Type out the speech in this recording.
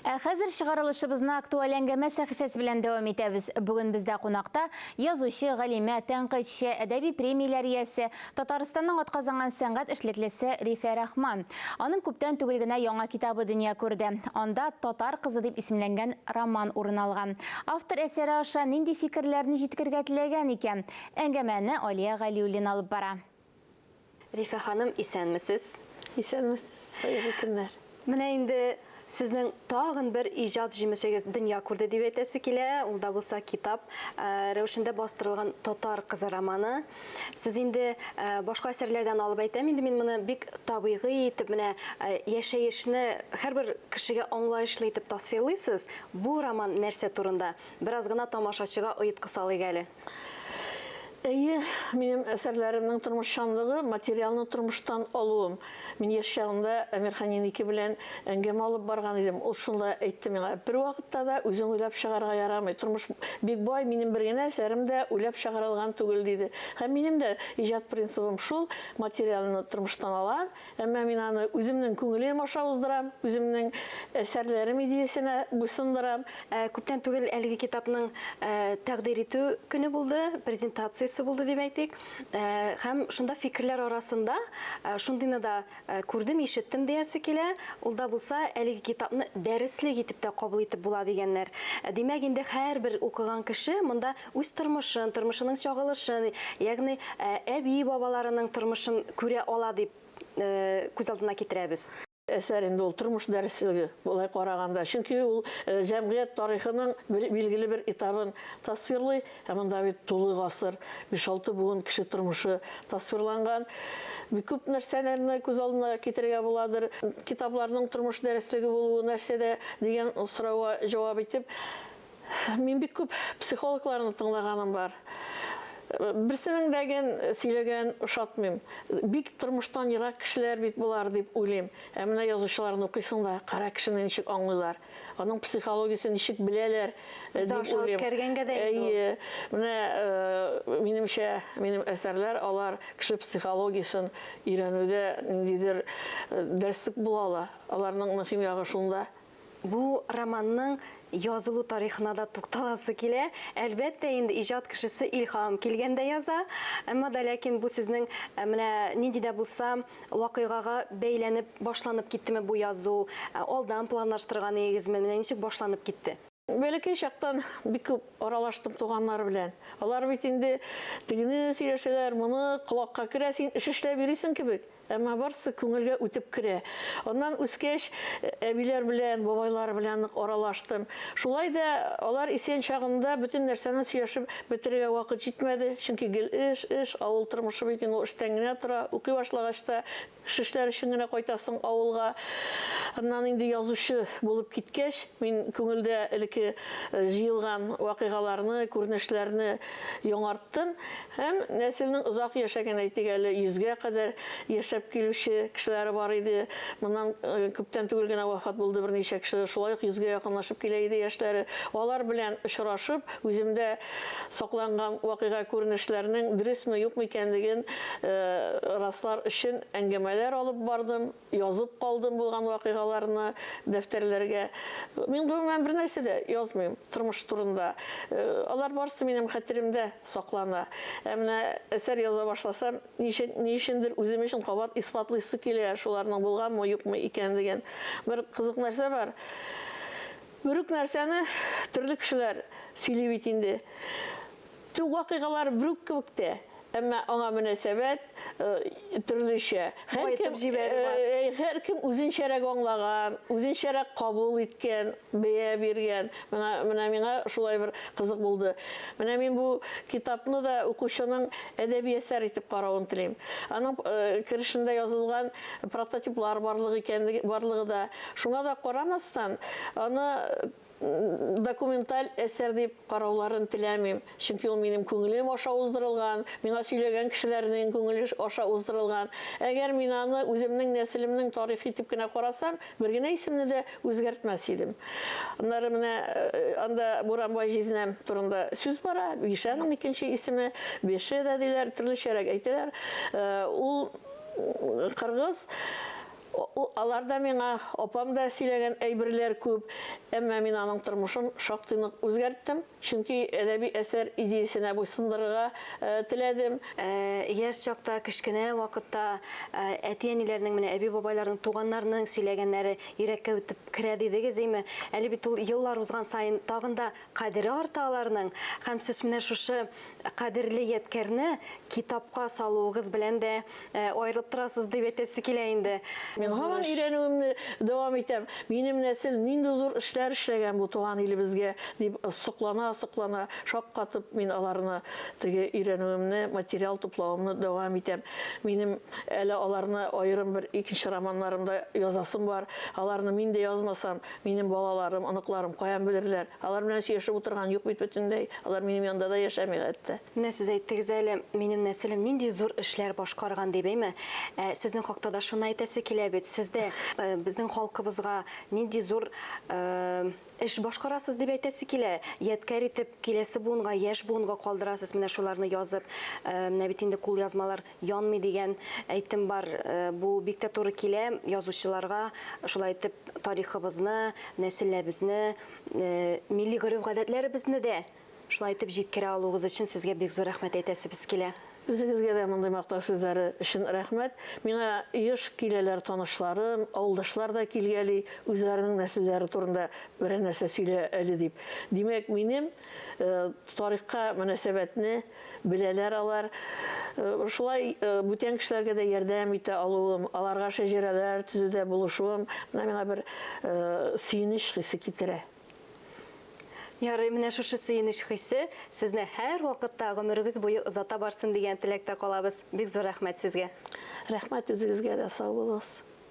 Хәзер чыгарылышыбызны актуаль әңгәмә сәхифәсе белән дәвам итәбез. Бүген бездә кунакта язучы, галимә, тәнкыйтьче, әдәби премияләр иясе, Татарстанның атказанган сәнгать эшлеклесе Рифә Рахман. Аның күптән түгел генә яңа китабы дөнья күрде. Анда «Татар кызы» дип исемләнгән роман урын алган. Автор әсәре аша нинди фикерләрне җиткергә теләгән икән? Әңгәмәне Алия Галиуллина алып бара. Рифә ханым, исәнмесез? Исәнмесез, хәерле көннәр. Менә инде сезнең тагын бер иҗат җимешегез дөнья күрде дип әйтәсе килә. Ул да булса китап рәвешендә бастырылган «Татар кызы» романы. Сез инде башка әсәрләрдән алып әйтәм, инде мин моны бик табигый итеп, менә яшәешне һәрбер кешегә аңлаешлы итеп тасвирлыйсыз. Бу роман нәрсә турында? Бераз гына тамашачыга оеткы салыйк әле. Әйе, минем әсәрләремнең тормышчанлыгы материалны тормыштан алуым. Мин яшь чагында Әмирхан Яники белән әңгәмә алып барган идем. Ул шунда әйтте миңа, бер вакытта да үзең уйлап чыгарга ярамый. Тормыш бик бай, минем бер генә әсәрем дә уйлап чыгарылган түгел диде. Һәм минем дә иҗат принцибым шул, материалны тормыштан алам, әмма мин аны үземнең күңелем аша уздырам, үземнең әсәрләрем идеясенә буйсындырам. Күптән түгел әлеге китапның тәкъдир итү көне булды, презентациясы булды дип әйтик. Һәм шунда фикерләр арасында шундыйны да күрдем, ишеттем диясе килә. Ул да булса, әлеге китапны дәреслек итеп тә кабул итеп була дигәннәр. Димәк, инде һәрбер укыган кеше монда үз тормышын, тормышының чагылышын, ягъни әби бабаларының тормышын күрә ала дип күз алдына китерәбез. Әсәр инде ул тормыш дәреслеге булай караганда. Чөнки ул җәмгыять тарихының билгеле бер этабын тасвирлый. Һәм монда бит тулы гасыр, 5-6 буын кеше тормышы тасвирланган. Бик күп нәрсәләрне күз алдына китерергә буладыр. Китапларның тормыш дәреслеге булуы нәрсәдә дигән сорауга җавап итеп, мин бик күп психологларны тыңлаганым бар. Берсенең дәген сөйләгән ошатмыйм. Бик тормыштан ерак кешеләр бит булар дип уйлыйм. Ә менә язучыларны укыйсың да, кара кешене ничек аңлыйлар, аның психологиясын ничек беләләр дип уйлыйм. Кергәнгә дә инде. Менә минемчә, минем әсәрләр алар кеше психологиясын өйрәнүдә ниндидер дәреслек булалар. Аларның мөһим ягы шунда. Бу романның язылу тарихына да тукталасы килә. Әлбәттә, инде иҗат кешесе илһам килгәндә яза, әмма да ләкин бу сезнең менә нинди дә булса вакыйгага бәйләнеп башланып киттеме бу язу? Алдан планлаштырган идегезме? Менә ничек башланып китте? Бәләкәй чактан бик күп аралаштым туганнар белән. Алар бит инде тегене сөйләшәләр, моны колакка керә, син эш эшләп йөрисең кебек. Әмма барсы күңелгә үтеп керә. Оннан үскәч әбиләр белән, бабайлар белән аралаштым. Шулай да алар исән чагында бөтен нәрсәне сөйләшеп бетерергә вакыт җитмәде. Чөнки гел эш, авыл тормышы бит инде эштән генә тора. Укый башлагач та эшләр өчен генә кайтасың авылга. Аннан инде язучы булып киткәч, мин күңелдә элекке җыелган вакыйгаларны, күренешләрне яңарттым. Һәм нәселнең озак яшәгән әйтик әле 100-гә кадәр яшәп килүче кешеләре бар иде. Моннан күптән түгел генә вафат булды берничә кеше. Шулай ук 100-гә якынлашып килә иде яшьләре. Алар белән очрашып, үземдә сакланган вакыйга күренешләрнең дөресме, юкмы икәнлеген раслар өчен әңгәмәләр алып бардым, язып калдым булган вакыйгаларны дәфтәрләргә. Мин гомумән бер нәрсә дә язмыйм тормыш турында. Алар барсы минем хәтеремдә саклана. Менә әсәр яза башласам, ни өчендер үзем өчен кабат исбатлыйсы килә, шуларның булганмы, юкмы икәнлеген. Бер кызык нәрсә бар. Бүрек нәрсәне төрле кешеләр сөйли бит инде. Ту вакыйгалар бүрек кебек тә. Әмма аңа мөнәсәбәт төрлечә. Һәркем үзенчәрәк аңлаган, үзенчәрәк кабул иткән, бәя биргән. Менә миңа шулай бер кызык булды. Менә мин бу китапны да укучының әдәби әсәр итеп каравын телим. Аның киришендә язылган прототиплар барлыгы да. Шуңа да карамастан, аны документаль әсәр дип карауларын теләмим. Чөнки ул минем күңелем аша уздырылган, миңа сөйләгән кешеләрнең күңеле аша уздырылган. Әгәр мин аны үземнең нәселемнең тарихи итеп кенә карасам, бер генә исемне дә үзгәртмәс идем. Аннары менә анда Буранбай Жизнәм турында сүз бара. Бишәнең икенче исеме Беше дә диләр, төрлечәрәк әйтәләр. Ул кыргыз Аларда миңа опам да сөйләгән әйберләр күп, әмма мин аның тормышын шактый нык үзгәрттем, чөнки әдәби әсәр идеясенә буйсындырырга теләдем. Яшь чакта, кечкенә вакытта әти-әниләрнең, менә әби-бабайларның, туганнарның сөйләгәннәре йөрәккә үтеп керә дидегез, әйме? Әле бит ул еллар узган сайын тагын да кадере арта аларның. Һәм сез менә шушы кадерле ядкәрне китапка салуыгыз белән дә аерылып торасыз дип әйтәсе килә инде. Мин һаман өйрәнүемне дәвам итәм. Минем нәсел нинди зур эшләр эшләгән бу туган илебезгә дип соклана, шаккатып мин аларны теге өйрәнүемне, материал туплавымны дәвам итәм. Минем әле аларны аерым бер икенче романнарымда язасым бар. Аларны мин дә язмасам, минем балаларым, оныкларым каян белерләр? Алар белән сөйләшеп утырган юк бит бөтенләй. Алар минем янда да яшәми хәтта. Менә сез әйттегез әле, минем нәселем нинди зур эшләр башкарган дип, әйме? Сезнең хакта да шуны әйтәсе килә бит. Сез дә безнең халкыбызга нинди зур эш башкарасыз дип әйтәсе килә. Ядкәр итеп киләсе буынга, яшь буынга калдырасыз, менә шуларны язып. Менә бит инде кул язмалар янмый дигән әйтем бар. Бу бик тә туры килә язучыларга, шулай итеп тарихыбызны, нәселебезне, милли гореф-гадәтләребезне дә шулай итеп җиткерә алуыгыз өчен сезгә бик зур рәхмәт әйтәсебез килә. Үзегезгә дә мондай мактау сүзләре өчен рәхмәт. Миңа еш киләләр танышларым, авылдашлар да килгәли, үзләренең нәселләре турында бер нәрсә сөйлә әле дип. Димәк, минем тарихка мөнәсәбәтне беләләр алар. Шулай бүтән кешеләргә дә ярдәм итә алуым, аларга шәҗәрәләр төзүдә булышуым, миңа бер сөенеч хисе китерә. Ярый, менә шушы сөенеч хисе сезне һәр вакытта гомерегез буе озата барсын дигән теләктә калабыз. Бик зур рәхмәт сезгә. Рәхмәт үзегезгә дә, сау булыгыз.